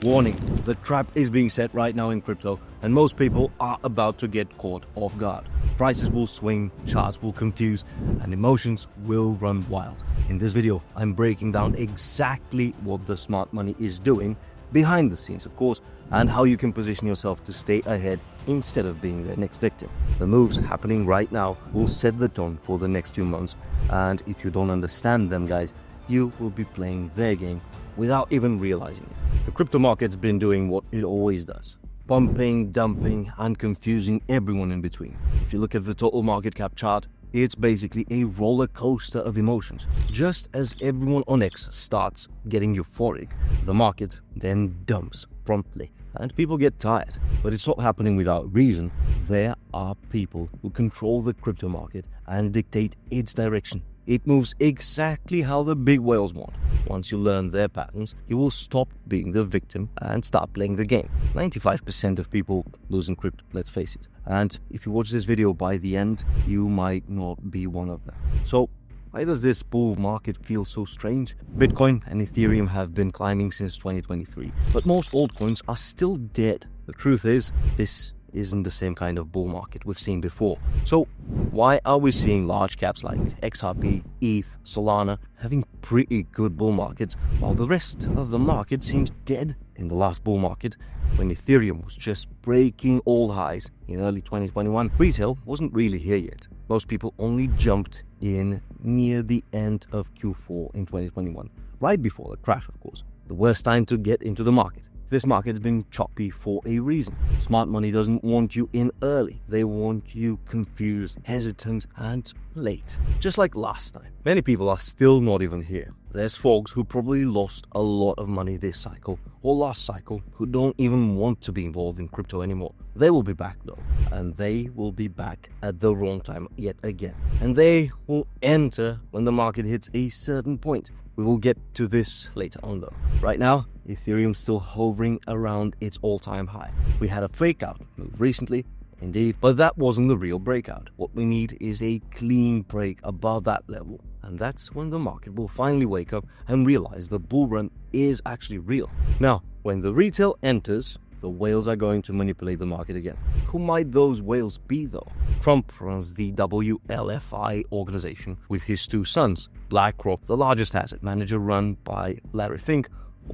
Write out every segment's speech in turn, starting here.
Warning, the trap is being set right now in crypto, and most people are about to get caught off guard. Prices will swing, charts will confuse, and emotions will run wild. In this video, I'm breaking down exactly what the smart money is doing, behind the scenes of course, and how you can position yourself to stay ahead instead of being the next victim. The moves happening right now will set the tone for the next 2 months, and if you don't understand them, guys, you will be playing their game without even realizing it. The crypto market's been doing what it always does: pumping, dumping, and confusing everyone in between. If you look at the total market cap chart, it's basically a roller coaster of emotions. Just as everyone on X starts getting euphoric, the market then dumps promptly, and people get tired. But it's not happening without reason. There are people who control the crypto market and dictate its direction. It moves exactly how the big whales want. Once you learn their patterns, you will stop being the victim and start playing the game. 95% of people lose in crypto, let's face it. And if you watch this video by the end, you might not be one of them. So why does this bull market feel so strange? Bitcoin and Ethereum have been climbing since 2023, but most altcoins are still dead. The truth is, this isn't the same kind of bull market we've seen before. So why are we seeing large caps like XRP, ETH, Solana having pretty good bull markets while the rest of the market seems dead? In the last bull market, when Ethereum was just breaking all highs in early 2021, retail wasn't really here yet. Most people only jumped in near the end of Q4 in 2021, right before the crash, of course. The worst time to get into the market. This market's been choppy for a reason. Smart money doesn't want you in early. They want you confused, hesitant, and late. Just like last time. Many people are still not even here. There's folks who probably lost a lot of money this cycle or last cycle who don't even want to be involved in crypto anymore. They will be back though, and they will be back at the wrong time yet again. And they will enter when the market hits a certain point. We will get to this later on though. Right now, Ethereum's still hovering around its all-time high. We had a fake out move recently, indeed, but that wasn't the real breakout. What we need is a clean break above that level, and that's when the market will finally wake up and realize the bull run is actually real. Now, when the retail enters, the whales are going to manipulate the market again. Who might those whales be though? Trump runs the WLFI organization with his 2 sons. BlackRock, the largest asset manager run by Larry Fink,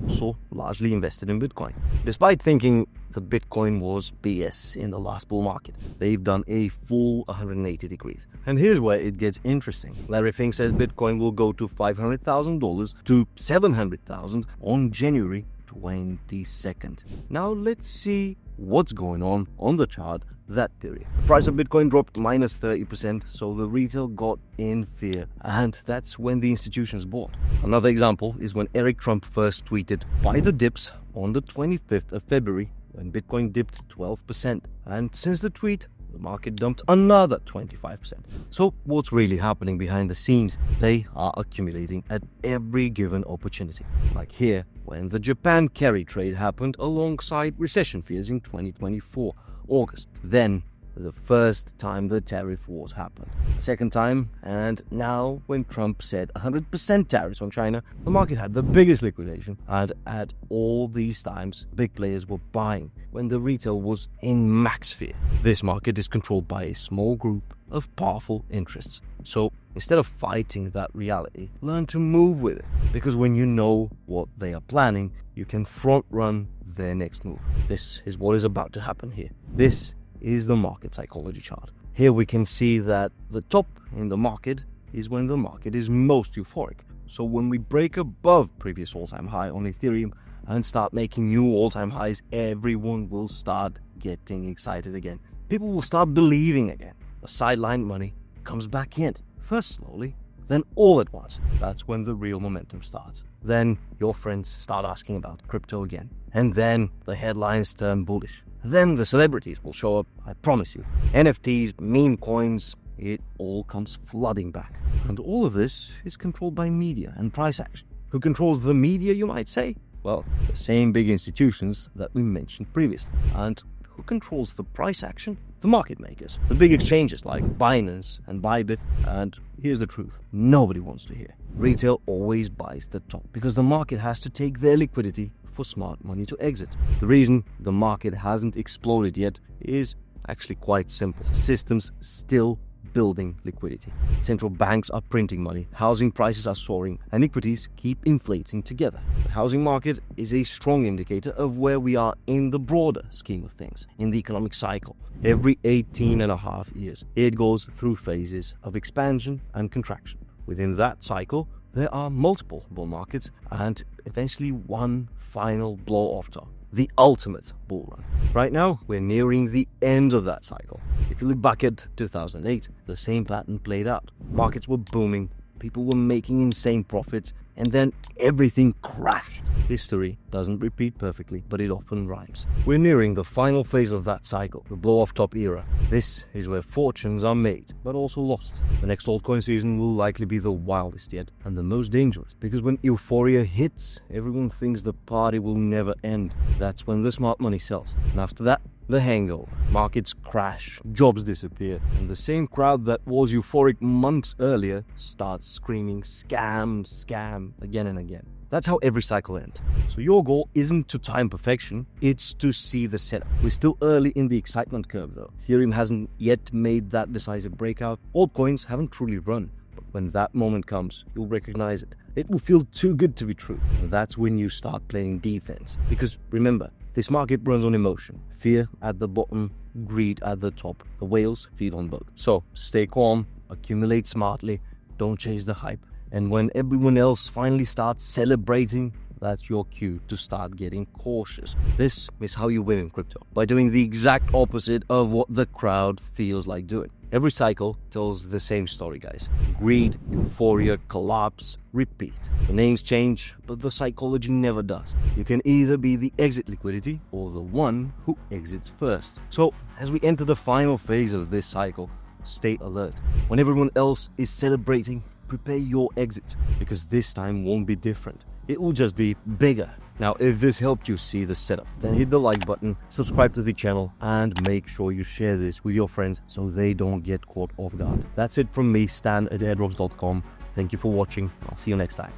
also largely invested in Bitcoin. Despite thinking the Bitcoin was BS in the last bull market, they've done a full 180 degrees. And here's where it gets interesting. Larry Fink says Bitcoin will go to $500,000 to $700,000 on January 22nd. Now let's see what's going on the chart that period. The price of Bitcoin dropped minus 30%, so the retail got in fear, and that's when the institutions bought. Another example is when Eric Trump first tweeted, "Buy the dips," on the 25th of February, when Bitcoin dipped 12%, and since the tweet, the market dumped another 25%. So what's really happening behind the scenes? They are accumulating at every given opportunity. Like here, when the Japan carry trade happened alongside recession fears in 2024, August. Then the first time the tariff wars happened. The second time, and now when Trump said 100% tariffs on China, the market had the biggest liquidation, and at all these times, big players were buying when the retail was in max fear. This market is controlled by a small group of powerful interests. So instead of fighting that reality, learn to move with it. Because when you know what they are planning, you can front run their next move. This is what is about to happen here. This is the market psychology chart. Here we can see that the top in the market is when the market is most euphoric. So when we break above previous all-time high on Ethereum and start making new all-time highs, everyone will start getting excited again. People will start believing again. The sideline money comes back in, first slowly, then all at once. That's when the real momentum starts. Then your friends start asking about crypto again, and then the headlines turn bullish. Then the celebrities will show up, I promise you. NFTs, meme coins, it all comes flooding back. And all of this is controlled by media and price action. Who controls the media, you might say? Well, the same big institutions that we mentioned previously. And who controls the price action? The market makers. The big exchanges like Binance and Bybit. And here's the truth. Nobody wants to hear. Retail always buys the top because the market has to take their liquidity for smart money to exit. The reason the market hasn't exploded yet is actually quite simple. Systems still building liquidity. Central banks are printing money, housing prices are soaring, and equities keep inflating together. The housing market is a strong indicator of where we are in the broader scheme of things, in the economic cycle. Every 18.5 years, it goes through phases of expansion and contraction. Within that cycle, there are multiple bull markets and eventually one final blow-off top. The ultimate bull run. Right now, we're nearing the end of that cycle. If you look back at 2008, the same pattern played out. Markets were booming, people were making insane profits, and then everything crashed. History doesn't repeat perfectly, but it often rhymes. We're nearing the final phase of that cycle, the blow-off top era. This is where fortunes are made, but also lost. The next altcoin season will likely be the wildest yet, and the most dangerous, because when euphoria hits, everyone thinks the party will never end. That's when the smart money sells. And after that, the hangover. Markets crash, jobs disappear, and the same crowd that was euphoric months earlier starts screaming scam, scam again and again. That's how every cycle ends. So your goal isn't to time perfection, it's to see the setup. We're still early in the excitement curve though. Ethereum hasn't yet made that decisive breakout. Altcoins haven't truly run. But when that moment comes, you'll recognize it. It will feel too good to be true. And that's when you start playing defense. Because remember, this market runs on emotion. Fear at the bottom, greed at the top. The whales feed on both. So stay calm, accumulate smartly, don't chase the hype. And when everyone else finally starts celebrating, that's your cue to start getting cautious. This is how you win in crypto, by doing the exact opposite of what the crowd feels like doing. Every cycle tells the same story, guys. Greed, euphoria, collapse, repeat. The names change, but the psychology never does. You can either be the exit liquidity or the one who exits first. So, as we enter the final phase of this cycle, stay alert. When everyone else is celebrating, prepare your exit, because this time won't be different. It will just be bigger. Now, if this helped you see the setup, then hit the like button, subscribe to the channel, and make sure you share this with your friends so they don't get caught off guard. That's it from me, Stan at airdrops.com. Thank you for watching. I'll see you next time.